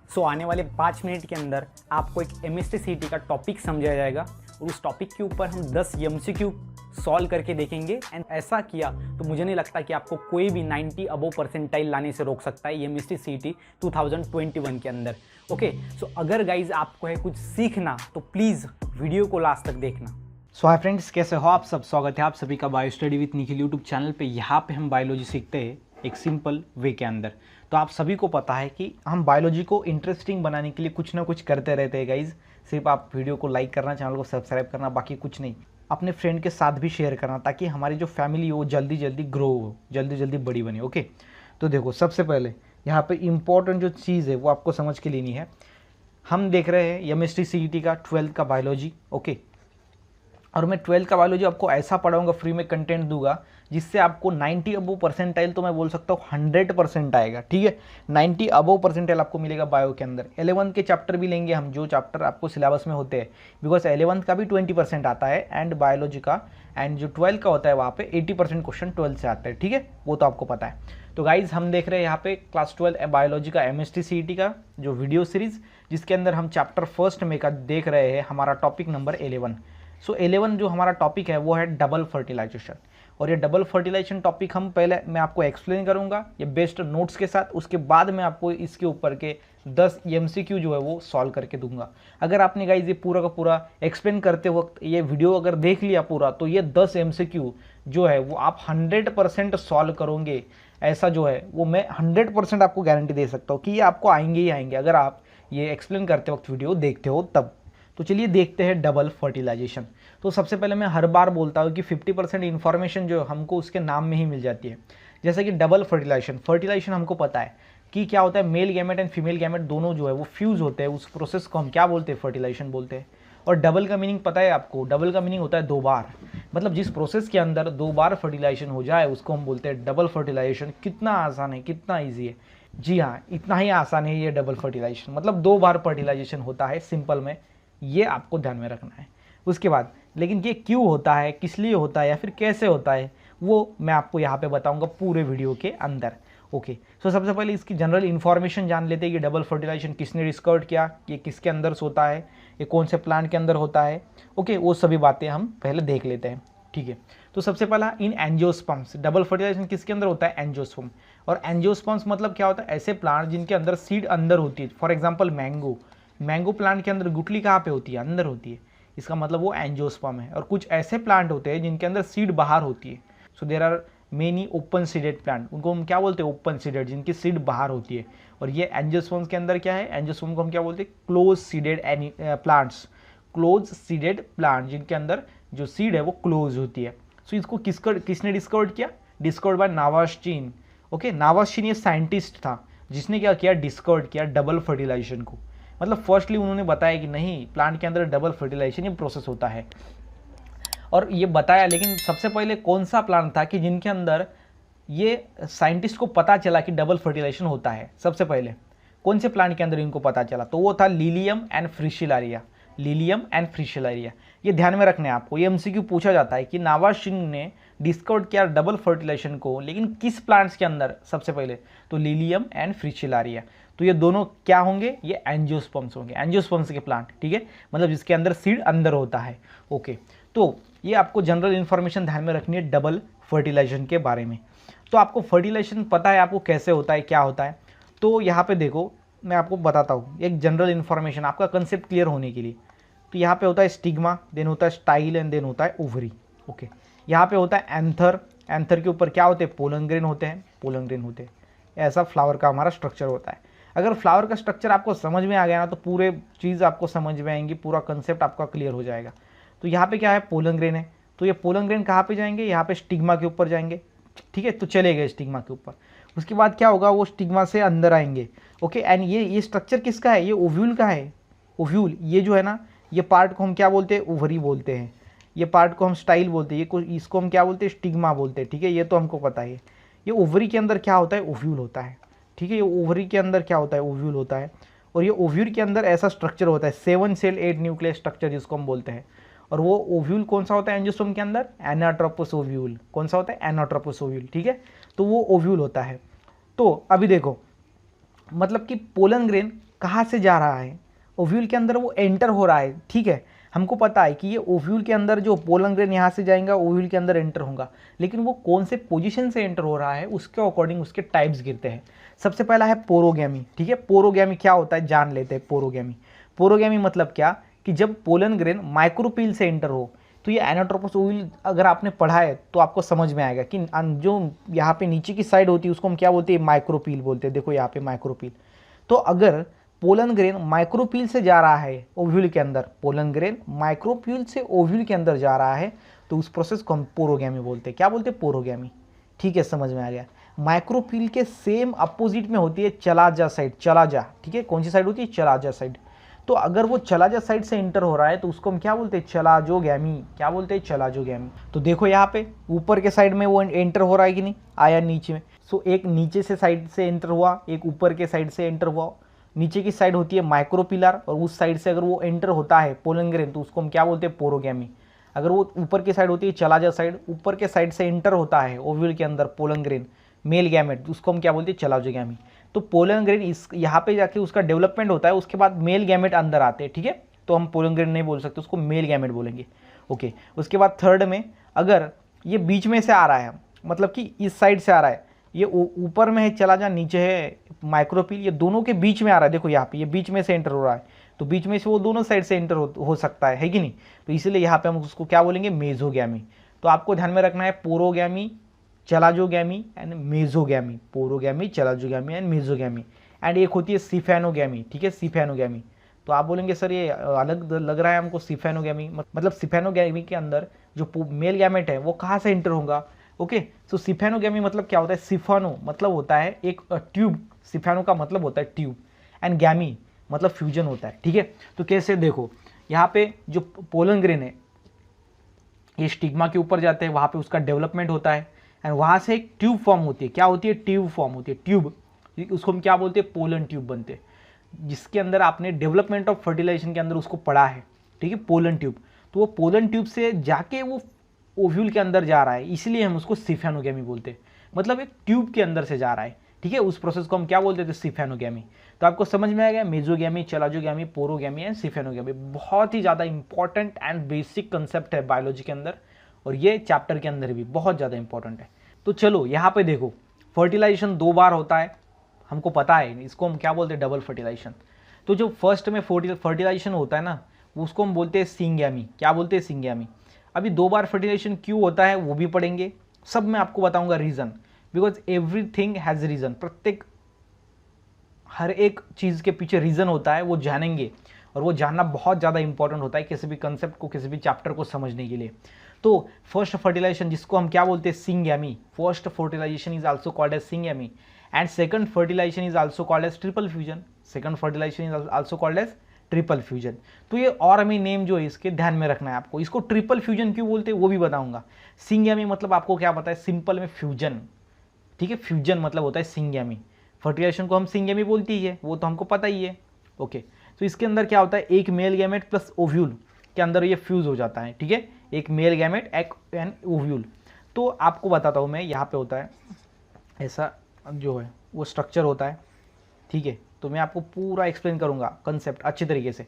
आने वाले 5 मिनट के अंदर आपको एक MST का टॉपिक समझाया जाएगा और उस टॉपिक के ऊपर हम 10 MCQ सॉल्व करके देखेंगे। एंड ऐसा किया तो मुझे नहीं लगता कि आपको कोई भी 90 अबव परसेंटाइल लाने से रोक सकता है MST 2021 के अंदर। ओके, सो अगर गाइज आपको है कुछ सीखना तो प्लीज़ वीडियो को लास्ट तक देखना। हाय फ्रेंड्स, कैसे हो आप सब। स्वागत है आप सभी का bio study with Nikhil YouTube channel पे। यहाँ पे हम बायोलॉजी सीखते हैं एक सिंपल वे के अंदर। तो आप सभी को पता है कि हम बायोलॉजी को इंटरेस्टिंग बनाने के लिए कुछ ना कुछ करते रहते हैं गाइज। सिर्फ आप वीडियो को लाइक करना, चैनल को सब्सक्राइब करना, बाकी कुछ नहीं। अपने फ्रेंड के साथ भी शेयर करना ताकि हमारी जो फैमिली हो जल्दी जल्दी ग्रो हो, जल्दी जल्दी बड़ी बने। ओके, तो देखो सबसे पहले यहाँ पे इम्पोर्टेंट जो चीज़ है वो आपको समझ के लेनी है। हम देख रहे हैं MST CET का 12th का बायोलॉजी। ओके, और मैं 12th का बायोलॉजी आपको ऐसा पढ़ाऊंगा, फ्री में कंटेंट दूंगा जिससे आपको 90 अबव परसेंटाइल, तो मैं बोल सकता हूँ 100% आएगा। ठीक है, 90 अबव परसेंटाइल आपको मिलेगा बायो के अंदर। 11th के चैप्टर भी लेंगे हम, जो चैप्टर आपको सिलेबस में होते हैं, बिकॉज 11th का भी 20% आता है एंड बायोलॉजी का, एंड जो 12th का होता है वहाँ पे 80% क्वेश्चन 12th से आते हैं। ठीक है, वो तो आपको पता है। तो गाइज हम देख रहे हैं यहाँ पे क्लास 12 बायोलॉजी का MST CET का जो वीडियो सीरीज, जिसके अंदर हम चैप्टर फर्स्ट में का देख रहे हैं हमारा टॉपिक नंबर 11। सो 11 जो हमारा टॉपिक है वो है डबल फर्टिलाइजेशन। और ये डबल फर्टिलाइजेशन टॉपिक हम पहले मैं आपको एक्सप्लेन करूंगा ये बेस्ट नोट्स के साथ। उसके बाद मैं आपको इसके ऊपर के 10 MCQ जो है वो सॉल्व करके दूंगा। अगर आपने गाइज ये पूरा का पूरा एक्सप्लेन करते वक्त ये वीडियो अगर देख लिया पूरा, तो ये 10 MCQ जो है वो आप 100% सॉल्व करोगे। ऐसा जो है वो मैं 100% आपको गारंटी दे सकता हूँ कि ये आपको आएंगे ही आएंगे, अगर आप ये एक्सप्लेन करते वक्त वीडियो देखते हो तब। तो चलिए देखते हैं डबल फर्टिलाइजेशन। तो सबसे पहले मैं हर बार बोलता हूँ कि 50% इन्फॉर्मेशन जो हमको उसके नाम में ही मिल जाती है। जैसे कि डबल फर्टिलाइजेशन हमको पता है कि क्या होता है, male gamete and female gamete दोनों जो है वो फ्यूज़ होते हैं। उस प्रोसेस को हम क्या बोलते हैं, फर्टिलाइजेशन बोलते हैं। और डबल का मीनिंग पता है आपको, डबल का मीनिंग होता है 2 बार। मतलब जिस प्रोसेस के अंदर 2 बार फर्टिलाइजेशन हो जाए उसको हम बोलते हैं डबल फर्टिलाइजेशन। कितना आसान है, कितना ईजी है। जी हाँ, इतना ही आसान है ये डबल फर्टिलाइजेशन। मतलब 2 बार फर्टिलाइजेशन होता है सिंपल में, ये आपको ध्यान में रखना है। उसके बाद लेकिन ये क्यों होता है, किस लिए होता है या फिर कैसे होता है, वो मैं आपको यहाँ पे बताऊंगा पूरे वीडियो के अंदर। ओके, सो सबसे पहले इसकी जनरल इन्फॉर्मेशन जान लेते हैं कि डबल फर्टिलाइजेशन किसने डिस्कवर किया, ये किसके अंदर होता है, ये कौन से प्लांट के अंदर होता है। ओके, वो सभी बातें हम पहले देख लेते हैं। ठीक है, तो सबसे पहला इन एंजियोस्पर्म्स। डबल फर्टिलाइजेशन किसके अंदर होता है, एंजियोस्पर्म। और एंजियोस्पर्म्स मतलब क्या होता है, ऐसे प्लांट जिनके अंदर सीड अंदर होती है। फॉर एग्जाम्पल मैंगो प्लांट के अंदर गुठली कहाँ पे होती है, अंदर होती है, इसका मतलब वो एंजियोस्पर्म है। और कुछ ऐसे प्लांट होते हैं जिनके अंदर सीड बाहर होती है। So there are many open seeded plant, उनको हम क्या बोलते हैं, ओपन सीडेड, जिनकी सीड बाहर होती है। और ये एंजियोस्पर्म्स के अंदर क्या है, एंजियोस्पर्म को हम क्या बोलते हैं, close seeded plants. Close seeded plant जिनके अंदर जो सीड है वो क्लोज होती है। सो इसको किसने डिस्कवर्ड किया, डिस्कवर्ड बाय नावास्चीन। ओके, नावास्चीन ये साइंटिस्ट था जिसने क्या किया, डिस्कवर्ड किया डबल फर्टिलाइजेशन को। मतलब फर्स्टली उन्होंने बताया कि नहीं, प्लांट के अंदर डबल फर्टिलाइजेशन ये प्रोसेस होता है। और ये बताया, लेकिन सबसे पहले कौन सा प्लांट था कि जिनके अंदर ये साइंटिस्ट को पता चला कि डबल फर्टिलाइजेशन होता है। सबसे पहले कौन से प्लांट के अंदर इनको पता चला, तो वो था lilium and फ्रिशिलारिया। Lilium and Fritillaria, ये ध्यान में रखने आपको, ये MCQ पूछा जाता है कि नावास्चीन ने डिस्कवर्ड किया डबल फर्टिलाइजेशन को, लेकिन किस प्लांट्स के अंदर, सबसे पहले तो लिलियम एंड फ्रिशिलारिया। तो ये दोनों क्या होंगे, ये एंजियोस्पर्म्स होंगे, एंजियोस्पर्म्स के प्लांट। ठीक है, मतलब जिसके अंदर सीड अंदर होता है। ओके, तो ये आपको जनरल इन्फॉर्मेशन ध्यान में रखनी है डबल फर्टिलाइजेशन के बारे में। तो आपको फर्टिलाइजेशन पता है आपको कैसे होता है, क्या होता है। तो यहाँ पे देखो मैं आपको बताता हूँ एक जनरल इन्फॉर्मेशन, आपका कंसेप्ट क्लियर होने के लिए। तो यहाँ पे होता है स्टिग्मा, देन होता है स्टाइल एंड देन होता है ओवरी। ओके, यहाँ पे होता है एंथर। एंथर के ऊपर क्या होते हैं, पोलन ग्रेन होते हैं, पोलन ग्रेन होते हैं। ऐसा फ्लावर का हमारा स्ट्रक्चर होता है। अगर फ्लावर का स्ट्रक्चर आपको समझ में आ गया ना, तो पूरे चीज़ आपको समझ में आएंगी, पूरा कंसेप्ट आपका क्लियर हो जाएगा। तो यहाँ पे क्या है, पोलन ग्रेन है। तो ये पोलन ग्रेन कहाँ पे जाएंगे, यहाँ पे स्टिग्मा के ऊपर जाएंगे। ठीक है, तो चले गए स्टिग्मा के ऊपर। उसके बाद क्या होगा, वो स्टिग्मा से अंदर आएंगे। ओके, एंड ये स्ट्रक्चर किसका है, ये ओव्यूल का है। ओव्यूल ये जो है ना, ये पार्ट को हम क्या बोलते हैं, ओवरी बोलते हैं। ये पार्ट को हम स्टाइल बोलते हैं, इसको हम क्या बोलते हैं, स्टिग्मा बोलते हैं। ठीक है, ये तो हमको पता है। ये ओवरी के अंदर क्या होता है, ओव्यूल होता है। ठीक है, ये ओवरी के अंदर क्या होता है, ओव्यूल होता है। और ये ओव्यूल के अंदर ऐसा स्ट्रक्चर होता है 7 सेल 8 न्यूक्लियस स्ट्रक्चर जिसको हम बोलते हैं। और वो ओव्यूल कौन सा होता है एंजियोस्पर्म के अंदर, एनाट्रोपस ओव्यूल। कौन सा होता है, एनाट्रोपस ओव्यूल। ठीक है, तो वो ओव्यूल होता है। तो अभी देखो मतलब कि पोलन ग्रेन कहाँ से जा रहा है, ओव्यूल के अंदर वो एंटर हो रहा है, ठीक है। हमको पता है कि ये ओव्यूल के अंदर जो पोलन ग्रेन यहाँ से जाएगा ओव्यूल के अंदर एंटर होगा, लेकिन वो कौन से पोजीशन से एंटर हो रहा है उसके अकॉर्डिंग उसके टाइप्स गिरते हैं। सबसे पहला है पोरोगैमी, ठीक है। पोरोगैमी क्या होता है जान लेते हैं। पोरोगैमी, पोरोगैमी मतलब क्या कि जब पोलन ग्रेन माइक्रोपील से एंटर हो, तो ये एनाट्रोपस ओव्यूल अगर आपने पढ़ा है तो आपको समझ में आएगा कि जो यहाँ पे नीचे की साइड होती है उसको हम क्या बोलते हैं, माइक्रोपील बोलते हैं। देखो यहाँ पे माइक्रोपील। तो अगर पोलन ग्रेन माइक्रोपील से जा रहा है ओव्यूल के अंदर, पोलन ग्रेन माइक्रोपील से ओव्यूल के अंदर जा रहा है, तो उस प्रोसेस को हम पोरोगैमी बोलते हैं। क्या बोलते हैं, पोरोगैमी, ठीक है, समझ में आ गया। माइक्रोपील के सेम अपोजिट में होती है चलाजा साइड, चलाजा, ठीक है। कौन सी साइड होती है, चलाजा साइड। तो अगर वो चलाजा साइड से एंटर हो रहा है तो उसको हम क्या बोलते हैं, चलाजोगैमी। क्या बोलते हैं, चलाजोगैमी। तो देखो यहाँ पे ऊपर के साइड में वो एंटर हो रहा है कि नहीं, आया नीचे में। सो एक नीचे से साइड से एंटर हुआ, एक ऊपर के साइड से एंटर हुआ। नीचे की साइड होती है माइक्रोपिलर और उस साइड से अगर वो एंटर होता है पोलन ग्रेन तो उसको हम क्या बोलते हैं, पोरोगैमी। अगर वो ऊपर की साइड होती है चलाजा साइड, ऊपर के साइड से एंटर होता है ओव्यूल के अंदर पोलन ग्रेन मेल गैमेट, उसको हम क्या बोलते हैं, चलाजोगैमी। तो पोलन ग्रेन इस यहाँ पे जाके उसका डेवलपमेंट होता है, उसके बाद मेल गैमेट अंदर आते हैं, ठीक है। तो हम पोलन ग्रेन नहीं बोल सकते, उसको मेल गैमेट बोलेंगे, ओके। उसके बाद थर्ड में अगर ये बीच में से आ रहा है, मतलब कि इस साइड से आ रहा है, ये ऊपर में है चलाजा, नीचे है माइक्रोपील, ये दोनों के बीच में आ रहा है। देखो यहाँ पे ये बीच में से एंटर हो रहा है, तो बीच में से वो दोनों साइड से एंटर हो सकता है कि नहीं। तो इसलिए यहाँ पे हम उसको क्या बोलेंगे, मेजोगैमी। तो आपको ध्यान में रखना है porogamy, chalazogamy and mesogamy. Porogamy, chalazogamy and mesogamy. And एक होती है सिफेनोगैमी, ठीक है, सिफेनोगैमी। तो आप बोलेंगे सर ये अलग लग रहा है हमको सिफेनोगैमी, मतलब सिफेनोगैमी के अंदर जो मेल गैमेट है वो कहाँ से एंटर होगा, ओके। सो सिफेनोगैमी मतलब क्या होता है, सिफानो मतलब होता है एक ट्यूब, सिफानो का मतलब होता है ट्यूब, एंड गैमी मतलब फ्यूजन होता है, ठीक है। तो कैसे, देखो यहाँ पे जो पोलन ग्रेन है ये स्टिग्मा के ऊपर जाते हैं, वहाँ पे उसका डेवलपमेंट होता है एंड वहाँ से एक ट्यूब फॉर्म होती है। क्या होती है, ट्यूब फॉर्म होती है, ट्यूब, उसको हम क्या बोलते हैं, पोलन ट्यूब बनते हैं, जिसके अंदर आपने डेवलपमेंट ऑफ फर्टिलाइजेशन के अंदर उसको पढ़ा है, ठीक है, पोलन ट्यूब। तो वो पोलन ट्यूब से जाके वो ओव्यूल के अंदर जा रहा है, इसलिए हम उसको सिफेनोगैमी बोलते हैं, मतलब एक ट्यूब के अंदर से जा रहा है, ठीक है। उस प्रोसेस को हम क्या बोलते थे, सिफेनोगैमी। तो आपको समझ में आ गया, मेजोगैमी, चलाजोगैमी, पोरोगैमी एंड सिफेनोगैमी। बहुत ही ज़्यादा इंपॉर्टेंट एंड बेसिक कंसेप्ट है बायोलॉजी के अंदर, और ये चैप्टर के अंदर भी बहुत ज़्यादा इंपॉर्टेंट है। तो चलो यहाँ पे देखो, फर्टिलाइजेशन 2 बार होता है, हमको पता है, इसको हम क्या बोलते हैं, डबल फर्टिलाइजेशन। तो जो फर्स्ट में फर्टिलाइजेशन होता है ना, उसको हम बोलते हैं सिंगैमी। क्या बोलते हैं, सिंगैमी। अभी 2 बार फर्टिलाइजेशन क्यों होता है वो भी पढ़ेंगे, सब मैं आपको बताऊंगा reason, because everything has reason. प्रत्येक हर एक चीज़ के पीछे रीज़न होता है, वो जानेंगे, और वो जानना बहुत ज़्यादा इंपॉर्टेंट होता है किसी भी कंसेप्ट को, किसी भी चैप्टर को समझने के लिए। तो फर्स्ट फर्टिलाइजेशन जिसको हम क्या बोलते हैं, syngamy, first fertilization is also called as syngamy, and second fertilization is also called as triple fusion. Second fertilization is also called as triple fusion. तो ये और हमें नेम जो है इसके ध्यान में रखना है आपको। इसको ट्रिपल फ्यूजन क्यों बोलते हैं वो भी बताऊंगा। सिंगैमी मतलब आपको क्या पता है, सिंपल में फ्यूजन, ठीक है, फ्यूजन मतलब होता है सिंगैमी। फर्टिलाइजेशन को हम सिंगैमी बोलती है, वो तो हमको पता ही है, ओके। तो इसके अंदर क्या होता है, एक मेल गैमेट प्लस ओव्यूल के अंदर ये फ्यूज हो जाता है, ठीक है, एक मेल गैमेट एक एन ओव्यूल। तो आपको बताता हूँ मैं, यहाँ पे होता है ऐसा जो है वो स्ट्रक्चर होता है, ठीक है। तो मैं आपको पूरा एक्सप्लेन करूँगा कंसेप्ट अच्छी तरीके से।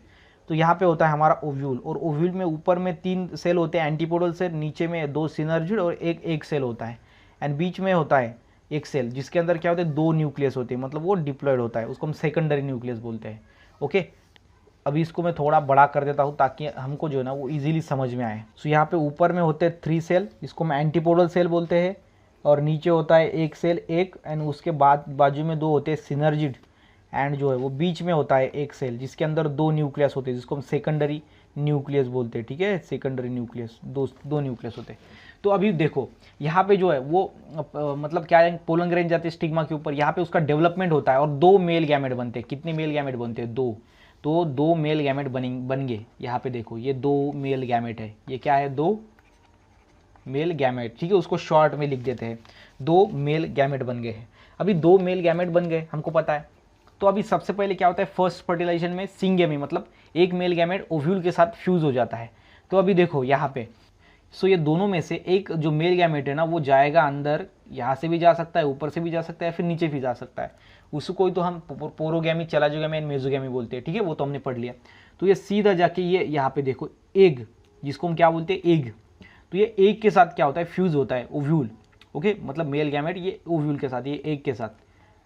तो यहाँ पे होता है हमारा ओव्यूल, और ओव्यूल में ऊपर में 3 सेल होते हैं एंटीपोडल सेल, नीचे में 2 सिनर्जिड और एक सेल होता है, एंड बीच में होता है एक सेल जिसके अंदर क्या होता है, 2 न्यूक्लियस होते हैं, मतलब वो डिप्लॉयड होता है, उसको हम सेकेंडरी न्यूक्लियस बोलते हैं, ओके। अभी इसको मैं थोड़ा बड़ा कर देता हूँ ताकि हमको जो है ना वो इजीली समझ में आए। सो यहाँ पे ऊपर में होते हैं 3 सेल, इसको हम एंटीपोडल सेल बोलते हैं, और नीचे होता है एक सेल एक, एंड उसके बाद बाजू में 2 होते हैं सिनर्जिड, एंड जो है वो बीच में होता है एक सेल जिसके अंदर 2 न्यूक्लियस होते हैं, जिसको हम सेकेंडरी न्यूक्लियस बोलते हैं, ठीक है, सेकेंडरी न्यूक्लियस, दो न्यूक्लियस होते हैं। तो अभी देखो यहाँ पे जो है वो मतलब क्या है, पोलन ग्रेन जाते हैं स्टिग्मा के ऊपर, यहाँ पे उसका डेवलपमेंट होता है और 2 मेल गैमेट बनते हैं। कितने मेल गैमेट बनते हैं, 2। तो 2 मेल गैमेट बन गए। यहाँ पे देखो ये 2 मेल गैमेट है, ये क्या है, 2 मेल गैमेट, ठीक है, उसको शॉर्ट में लिख देते हैं, 2 मेल गैमेट बन गए हैं। अभी 2 मेल गैमेट बन गए हमको पता है। तो अभी सबसे पहले क्या होता है, फर्स्ट फर्टिलाइजेशन में सिंगैमी मतलब एक मेल गैमेट ओव्यूल के साथ फ्यूज हो जाता है। तो अभी देखो यहाँ पे, सो ये दोनों में से एक जो मेल गैमेट है ना वो जाएगा अंदर, यहाँ से भी जा सकता है, ऊपर से भी जा सकता है, फिर नीचे भी जा सकता है। उसको ही तो हम पोरोगैमी, चेलाजोगैमी एंड मेसोगैमी बोलते हैं, ठीक है, वो तो हमने पढ़ लिया। तो ये सीधा जाके ये यहाँ पे देखो एग, जिसको हम क्या बोलते हैं एग, तो ये एग के साथ क्या होता है फ्यूज होता है ओव्यूल, ओके, मतलब मेल गैमेट ये ओव्यूल के साथ, ये एग के साथ,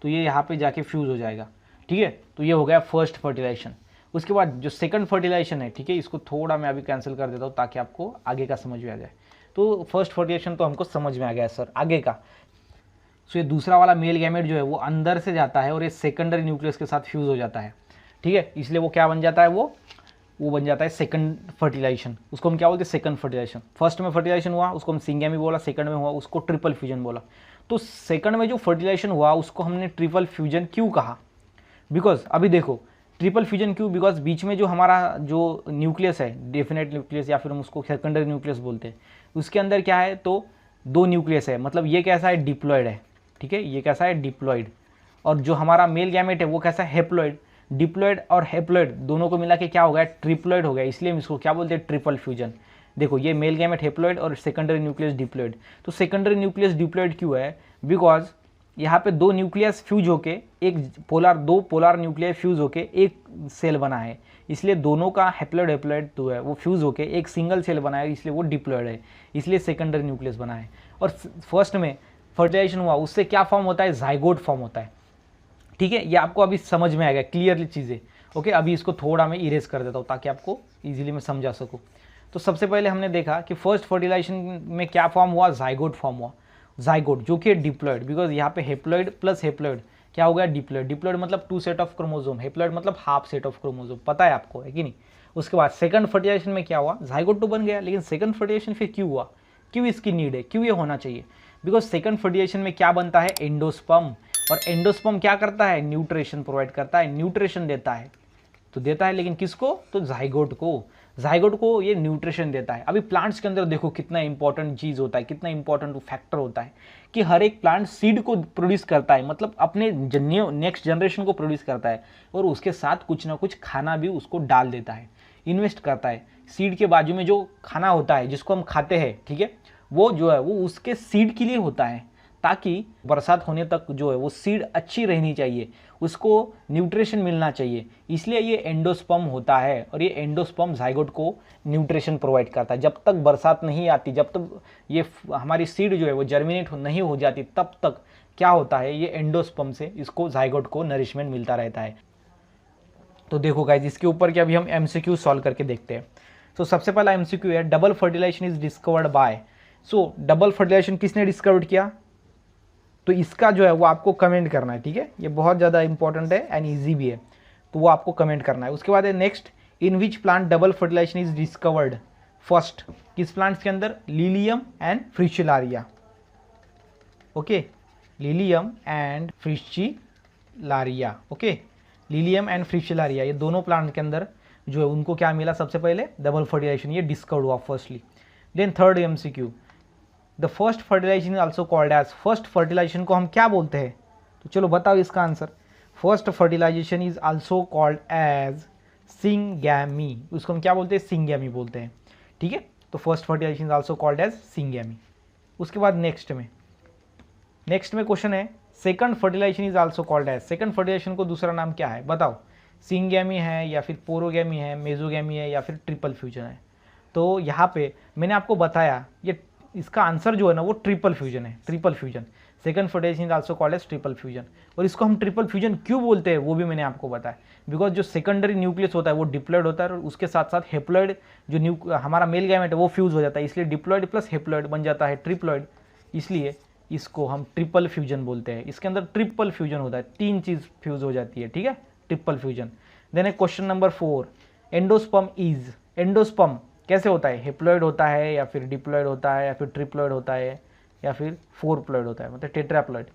तो ये यहाँ पे जाके फ्यूज हो जाएगा, ठीक है। तो ये हो गया फर्स्ट फर्टिलाइजेशन। उसके बाद जो सेकंड फर्टिलाइजेशन है, ठीक है, इसको थोड़ा मैं अभी कैंसिल कर देता हूँ ताकि आपको आगे का समझ में आ जाए। तो फर्स्ट फर्टिलाइजेशन तो हमको समझ में आ गया सर, आगे का सो ये दूसरा वाला मेल गैमेट जो है वो अंदर से जाता है और ये सेकेंडरी न्यूक्लियस के साथ फ्यूज हो जाता है, ठीक है, इसलिए वो क्या बन जाता है, वो बन जाता है सेकंड फर्टिलाइजेशन। उसको हम क्या बोलते हैं सेकंड फर्टिलाइजेशन। फर्स्ट में फर्टिलाइजेशन हुआ उसको हम सिंगैमी बोला, सेकंड में हुआ उसको ट्रिपल फ्यूजन बोला। तो सेकंड में जो फर्टिलाइजेशन हुआ उसको हमने ट्रिपल फ्यूजन क्यों कहा, बिकॉज अभी देखो ट्रिपल फ्यूजन क्यों, बिकॉज बीच में जो हमारा जो न्यूक्लियस है, डेफिनेट न्यूक्लियस या फिर हम उसको सेकेंडरी न्यूक्लियस बोलते हैं, उसके अंदर क्या है तो दो न्यूक्लियस है, मतलब ये कैसा है डिप्लॉयड है, ठीक है, ये कैसा है डिप्लॉयड, और जो हमारा मेल गैमेट है वो कैसा है हेप्लॉयड। डिप्लॉयड और हेप्लॉयड दोनों को मिला के क्या हो गया ट्रिप्लॉयड हो गया, इसलिए हम इसको क्या बोलते हैं ट्रिपल फ्यूजन। देखो ये मेल गैमेट हेप्लॉयड और सेकेंडरी न्यूक्लियस डिप्लॉयड। तो सेकेंडरी न्यूक्लियस डिप्लॉयड क्यों है, बिकॉज यहाँ पे दो न्यूक्लियस फ्यूज होके दो पोलर न्यूक्लियर फ्यूज होके एक सेल बना है, इसलिए दोनों का हेप्लॉयड हेप्लॉयड जो है वो फ्यूज होके एक सिंगल सेल बना है, इसलिए वो डिप्लॉयड है, इसलिए सेकेंडरी न्यूक्लियस बना है। और फर्स्ट में फर्टिलाइजेशन हुआ उससे क्या फॉर्म होता है जाइगोट फॉर्म होता है, ठीक है, ये आपको अभी समझ में आएगा क्लियरली चीज़ें, ओके। अभी इसको थोड़ा मैं इरेज कर देता हूँ ताकि आपको इजीली मैं समझा सकूँ। तो सबसे पहले हमने देखा कि फर्स्ट फर्टिलाइजेशन में क्या फॉर्म हुआ, जाइगोट फॉर्म हुआ, जाइगोट जो कि डिप्लॉयड, बिकॉज यहाँ पे हेप्लॉयड प्लस हेप्लॉयड क्या हो गया डिप्लॉयड। डिप्लॉयड मतलब 2 सेट ऑफ क्रोमोसोम, हेप्लॉयड मतलब हाफ सेट ऑफ क्रोमोसोम, पता है आपको है कि नहीं। उसके बाद सेकंड फर्टिलाइजेशन में क्या हुआ, जाइगोट तो बन गया, लेकिन सेकंड फर्टिलाइजेशन फिर क्यों हुआ, क्यों इसकी नीड है, क्यों ये होना चाहिए, बिकॉज सेकंड फर्टिलाइजेशन में क्या बनता है एंडोस्पर्म, और एंडोस्पर्म क्या करता है न्यूट्रिशन प्रोवाइड करता है, न्यूट्रिशन देता है, तो देता है लेकिन किसको, तो जाइगोट को, जाइगोट को ये न्यूट्रिशन देता है। अभी प्लांट्स के अंदर देखो कितना इंपॉर्टेंट चीज़ होता है, कितना इंपॉर्टेंट फैक्टर होता है कि हर एक प्लांट सीड को प्रोड्यूस करता है, मतलब अपने नेक्स्ट जनरेशन को प्रोड्यूस करता है, और उसके साथ कुछ ना कुछ खाना भी उसको डाल देता है, इन्वेस्ट करता है। सीड के बाजू में जो खाना होता है जिसको हम खाते हैं, ठीक है, वो जो है वो उसके सीड के लिए होता है, ताकि बरसात होने तक जो है वो सीड अच्छी रहनी चाहिए, उसको न्यूट्रिशन मिलना चाहिए, इसलिए ये एंडोस्पर्म होता है, और ये एंडोस्पर्म जाइगोट को न्यूट्रिशन प्रोवाइड करता है। जब तक बरसात नहीं आती, जब तक ये हमारी सीड जो है वो जर्मिनेट नहीं हो जाती, तब तक क्या होता है ये एंडोस्पर्म से इसको जाइगोट को नरिशमेंट मिलता रहता है। तो देखो गाइस इसके ऊपर के अभी हम एमसीक्यू सॉल्व करके देखते हैं। तो सबसे पहला एमसीक्यू है double fertilisation is discovered by, so double fertilization किसने डिस्कवर्ड किया, तो इसका जो है वो आपको कमेंट करना है, ठीक है, ये बहुत ज़्यादा इंपॉर्टेंट है एंड ईजी भी है, तो वो आपको कमेंट करना है। उसके बाद है next, in which plant double fertilisation is discovered first, किस प्लांट्स के अंदर, Lilium and Fritillaria, okay, Lilium and Fritillaria, okay, Lilium and Fritillaria ये दोनों प्लांट के अंदर जो है उनको क्या मिला, सबसे पहले डबल फर्टिलाइजेशन, ये डिस्कवर्ड हुआ firstly. Then third MCQ, the first fertilization is also called as, first fertilization को हम क्या बोलते हैं, तो चलो बताओ इसका answer. First fertilization is also called as syngamy, उसको हम क्या बोलते हैं सिंगैमी बोलते हैं, ठीक है। तो first fertilization is also called as syngamy. उसके बाद नेक्स्ट में क्वेश्चन है second fertilization is also called as, second fertilization को दूसरा नाम क्या है बताओ, सिंगैमी है या फिर पोरोगैमी है, मेसोगैमी है या फिर ट्रिपल फ्यूजन है। तो यहाँ पे मैंने आपको बताया ये इसका आंसर जो है ना वो ट्रिपल फ्यूजन है, triple fusion, second fertilization is also called as triple fusion. और इसको हम ट्रिपल फ्यूजन क्यों बोलते हैं वो भी मैंने आपको बताया, बिकॉज जो सेकेंडरी न्यूक्लियस होता है वो डिप्लॉयड होता है, और उसके साथ साथ हेप्लॉयड जो हमारा मेल गैमेट है वो फ्यूज हो जाता है, इसलिए डिप्लॉयड प्लस हेप्लॉयड बन जाता है ट्रिप्लॉयड, इसलिए इसको हम ट्रिपल फ्यूजन बोलते हैं। इसके अंदर ट्रिपल फ्यूजन होता है, 3 चीज़ फ्यूज हो जाती है, ठीक है, triple fusion. Then question number 4, endosperm is, endosperm कैसे होता है, हेप्लॉयड होता है या फिर डिप्लॉयड होता है या फिर ट्रिप्लॉयड होता है या फिर फोरप्लॉयड होता है, मतलब टेट्राप्लॉयड।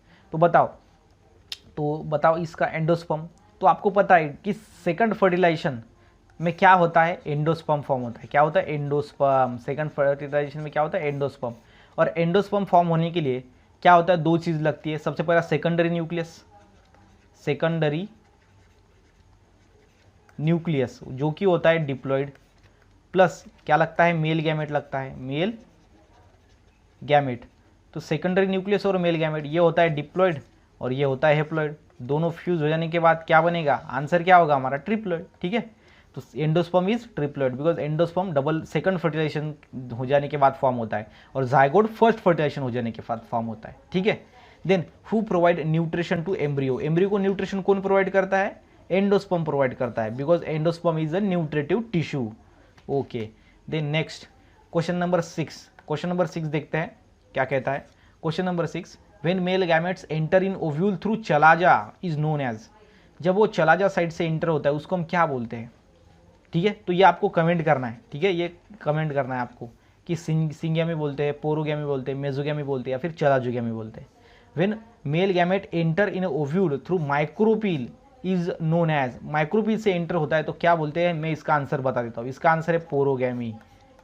तो बताओ इसका एंडोस्पर्म। तो आपको पता है कि सेकंड फर्टिलाइजेशन में क्या होता है, एंडोस्पर्म फॉर्म होता है, क्या होता है एंडोस्पर्म, सेकंड फर्टिलाइजेशन में क्या होता है एंडोस्पर्म। और एंडोस्पर्म फॉर्म होने के लिए क्या होता है, 2 चीज़ लगती है, सबसे पहला सेकेंडरी न्यूक्लियस जो कि होता है डिप्लॉयड, प्लस क्या लगता है मेल गैमेट लगता है, मेल गैमेट। तो सेकेंडरी न्यूक्लियस और मेल गैमेट ये होता है डिप्लॉयड और ये होता है हेप्लॉयड, दोनों फ्यूज हो जाने के बाद क्या बनेगा, आंसर क्या होगा हमारा, ट्रिप्लॉइड। ठीक है, तो endosperm is triploid because endosperm double second fertilization हो जाने के बाद फॉर्म होता है और जायगोट फर्स्ट फर्टिलाइजेशन हो जाने के बाद फॉर्म होता है। ठीक है, then who provide nutrition to embryo, embryo को न्यूट्रिशन कौन प्रोवाइड करता है, एंडोस्पर्म प्रोवाइड करता है because endosperm is a nutritive tissue. Okay, then next question number 6, question number 6 देखते हैं क्या कहता है। Question number 6, when male gametes enter in ovule through chalaza is known as, जब वो चलाजा साइड से एंटर होता है उसको हम क्या बोलते हैं। ठीक है, तो ये आपको कमेंट करना है। ठीक है, ये कमेंट करना है आपको कि सिंगैमी बोलते हैं, पोरोगैमी बोलते हैं, मेसोगैमी बोलते हैं या फिर चलाजोगैमी बोलते हैं। When male gamete enter in ovule through micropyle is known as, micropyle से एंटर होता है तो क्या बोलते हैं, मैं इसका आंसर बता देता हूँ। इसका आंसर है पोरोगैमी,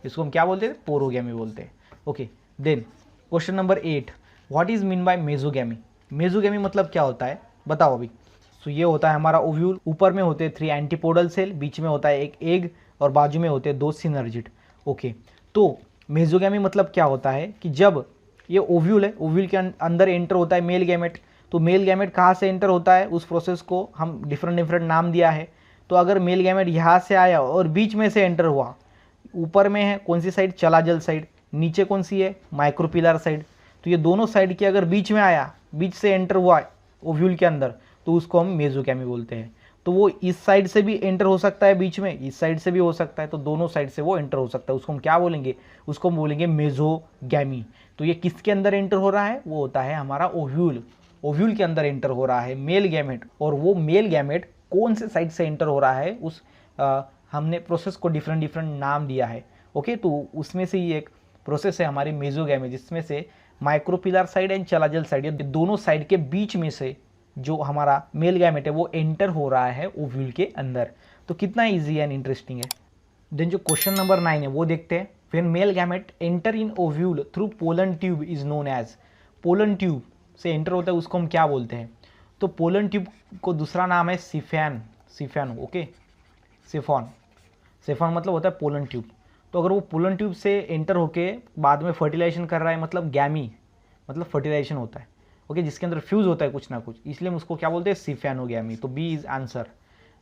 इसको हम क्या बोलते हैं, पोरोगैमी बोलते हैं। Okay, then question number 8, what is mean by mesogamy, mesogamy मतलब क्या होता है बताओ अभी। तो ये होता है हमारा ओव्यूल, ऊपर में होते हैं 3 एंटीपोडल सेल, बीच में होता है एक एग और बाजू में होते हैं 2 सिनर्जिड। ओके, तो मेसोगैमी मतलब क्या होता है कि जब ये ओव्यूल है, ओव्यूल के अंदर एंटर होता है मेल गैमेट, तो मेल गैमेट कहाँ से एंटर होता है, उस प्रोसेस को हम डिफरेंट नाम दिया है। तो अगर मेल गैमेट यहाँ से आया और बीच में से एंटर हुआ, ऊपर में है कौन सी साइड, चलाजल साइड, नीचे कौन सी है, माइक्रोपिलर साइड, तो ये दोनों साइड के अगर बीच में आया, बीच से एंटर हुआ ओव्यूल के अंदर, तो उसको हम मेसोगैमी बोलते हैं। तो वो इस साइड से भी एंटर हो सकता है बीच में, इस साइड से भी हो सकता है, तो दोनों साइड से वो एंटर हो सकता है, उसको हम क्या बोलेंगे, उसको हम बोलेंगे मेसोगैमी। तो ये किसके अंदर एंटर हो रहा है, वो होता है हमारा ओव्यूल, ओव्यूल के अंदर एंटर हो रहा है मेल गैमेट, और वो मेल गैमेट कौन से साइड से एंटर हो रहा है उस हमने प्रोसेस को डिफरेंट नाम दिया है। ओके, तो उसमें से ही एक प्रोसेस है हमारी मेसोगैमी, जिसमें से माइक्रोपिलर साइड एंड चलाजल साइड, ये दोनों साइड के बीच में से जो हमारा मेल गैमेट है वो एंटर हो रहा है ओव्यूल के अंदर। तो कितना इजी एंड इंटरेस्टिंग है। देन जो क्वेश्चन नंबर 9 है वो देखते हैं। When male gamete enter in ovule through pollen tube is known as, pollen tube से एंटर होता है उसको हम क्या बोलते हैं, तो पोलन ट्यूब को दूसरा नाम है सिफैन, सिफैन। ओके, सिफॉन, सिफॉन मतलब होता है पोलन ट्यूब। तो अगर वो पोलन ट्यूब से एंटर होके बाद में फर्टिलाइजेशन कर रहा है, मतलब गैमी मतलब फर्टिलाइजेशन होता है। ओके, जिसके अंदर फ्यूज होता है कुछ ना कुछ, इसलिए हम उसको क्या बोलते हैं, सिफैनोगैमी। तो B is answer.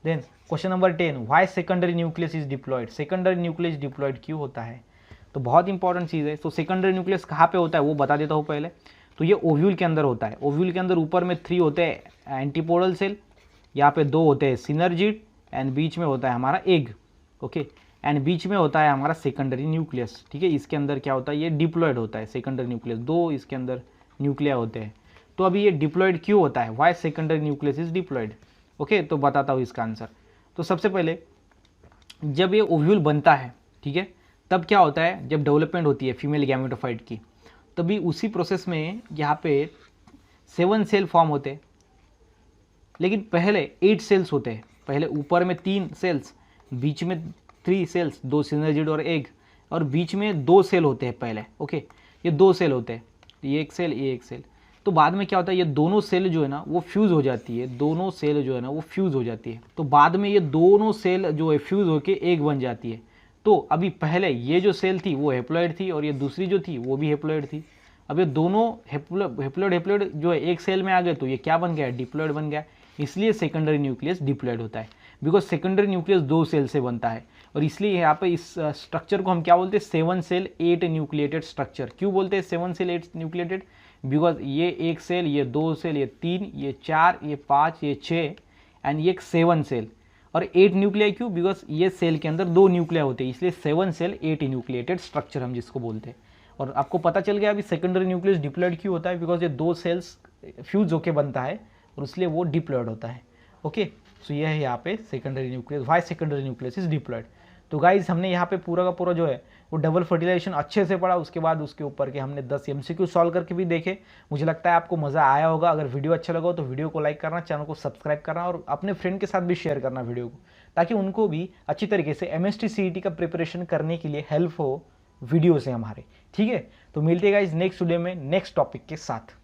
Then question number 10, why secondary nucleus is diploid, secondary nucleus diploid क्यों होता है, तो बहुत इंपॉर्टेंट चीज़ है। तो सेकेंडरी न्यूक्लियस कहाँ पे होता है वो बता देता हूँ पहले। तो ये ओव्यूल के अंदर होता है, ओव्यूल के अंदर ऊपर में 3 होते हैं एंटीपोडल सेल, यहाँ पे 2 होते हैं सिनर्जिड एंड बीच में होता है हमारा एग। ओके, एंड बीच में होता है हमारा सेकेंडरी न्यूक्लियस। ठीक है, इसके अंदर क्या होता है, ये डिप्लॉयड होता है सेकेंडरी न्यूक्लियस, 2 इसके अंदर न्यूक्लिया होते हैं। तो अभी ये डिप्लॉयड क्यों होता है, why secondary nucleus is diploid. Okay, तो बताता हूँ इसका आंसर। तो सबसे पहले जब ये ओव्यूल बनता है, ठीक है, तब क्या होता है, जब डेवलपमेंट होती है फीमेल गैमेटोफाइट की, तभी उसी प्रोसेस में यहाँ पे 7 सेल फॉर्म होते हैं, लेकिन पहले 8 सेल्स होते हैं। पहले ऊपर में 3 सेल्स, बीच में 3 सेल्स, 2 सिनर्जिड और एग, और बीच में 2 सेल होते हैं पहले। ओके, ये 2 सेल होते हैं, ये एक सेल, ये एक सेल। तो बाद में क्या होता है, ये दोनों सेल जो है ना वो फ्यूज़ हो जाती है, दोनों सेल जो है ना वो फ्यूज़ हो जाती है। तो बाद में ये दोनों सेल जो है फ्यूज़ होके एक बन जाती है। तो अभी पहले ये जो सेल थी वो हेप्लॉइड थी और ये दूसरी जो थी वो भी हेप्लॉइड थी। अब ये दोनों हेप्लॉइड जो है एक सेल में आ गए, तो ये क्या बन गया, डिप्लॉइड बन गया। इसलिए सेकेंडरी न्यूक्लियस डिप्लॉइड होता है, बिकॉज सेकेंडरी न्यूक्लियस 2 सेल से बनता है। और इसलिए यहाँ पे इस स्ट्रक्चर को हम क्या बोलते हैं, 7 सेल 8 न्यूक्लिएटेड स्ट्रक्चर। क्यों बोलते हैं 7 सेल 8 न्यूक्लिएटेड, बिकॉज ये एक सेल, ये 2 सेल, ये 3, ये 4, ये 5, ये 6 एंड ये 7 सेल। और 8 न्यूक्लिया क्यों, बिकॉज ये सेल के अंदर 2 न्यूक्लिया होते हैं, इसलिए 7 सेल 8 न्यूक्लिएटेड स्ट्रक्चर हम जिसको बोलते हैं। और आपको पता चल गया अभी सेकेंडरी न्यूक्लियस डिप्लॉयड क्यों होता है, बिकॉज ये 2 सेल्स फ्यूज होके बनता है और इसलिए वो डिप्लॉयड होता है। ओके, सो ये है यहाँ पे secondary nucleus, why secondary nucleus is diploid. तो गाइज हमने यहाँ पे पूरा का पूरा जो है वो डबल फर्टिलाइजेशन अच्छे से पढ़ा, उसके बाद उसके ऊपर के हमने 10 MCQ सॉल्व करके भी देखे। मुझे लगता है आपको मज़ा आया होगा। अगर वीडियो अच्छा लगा हो तो वीडियो को लाइक करना, चैनल को सब्सक्राइब करना और अपने फ्रेंड के साथ भी शेयर करना वीडियो को, ताकि उनको भी अच्छी तरीके से MST CET का प्रिपरेशन करने के लिए हेल्प हो वीडियो से हमारे। ठीक है, तो मिलते हैं गाइज नेक्स्ट वीडियो में नेक्स्ट टॉपिक के साथ।